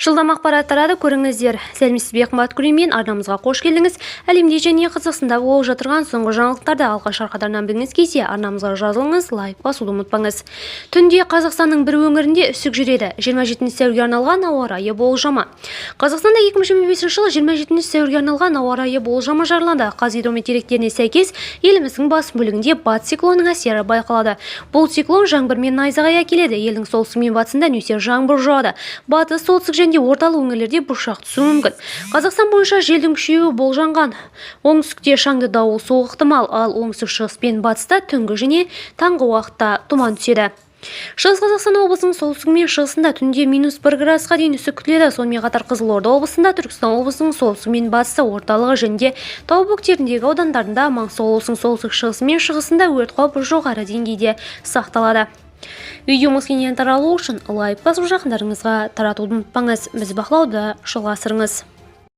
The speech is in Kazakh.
Жылдам ақпарат тарады, көріңіздер. Сәлемсіз бе қымбатты көрермен, арнамызға қош келдіңіз. Әлемде және Қазақстанда болып жатырған соңғы жаңалықтарды алғаш арқадарынан білгіңіз келсе, арнамызға жазылыңыз, лайк басуды ұмытпаңыз. Түнде Қазақстанның бір өңірінде үсік жүреді. 27 сәуірге арналған ауа райы болжамы. Қазақстанда 2025 жылы 27 сәуірге арналған ауа райы болжамы жарияланды. Қазгидромет деректеріне сәйкес, еліміздің басым бөлігінде батыс циклонның әсері байқалады. Бұл циклон жаңбыр мен найзағай әкеледі. Елдің солтүстігі мен батысында нөсер жаңбыр жауады. Батыс, солтүстік және орталық өңірлерде бұршақ түсуі мүмкін. Қазақстан бойынша желдің күшеюі болжанған. Оңтүстікте шаңды дауыл соғуы ықтимал, ал оңтүстік шығыс пен батыста түнгі және таңғы уақытта тұман түседі. Шығыс Қазақстан облысының солтүстігі мен шығысында түнде -1 градусқа дейін үсік күтіледі. Сонымен қатар Қызылорда облысында, Түркістан облысының солтүстігі мен батысы, орталығы және тау бөктеріндегі аудандарында, Маңғыстау облысының солтүстік шығысы мен шығысында өрт қаупі жоғары деңгейде сақталады. Видеомыз кеңінен таралу үшін лайк басып жақындарыңызға таратуды ұмытпаңыз. Біз бақылауды жалғастырыңыз.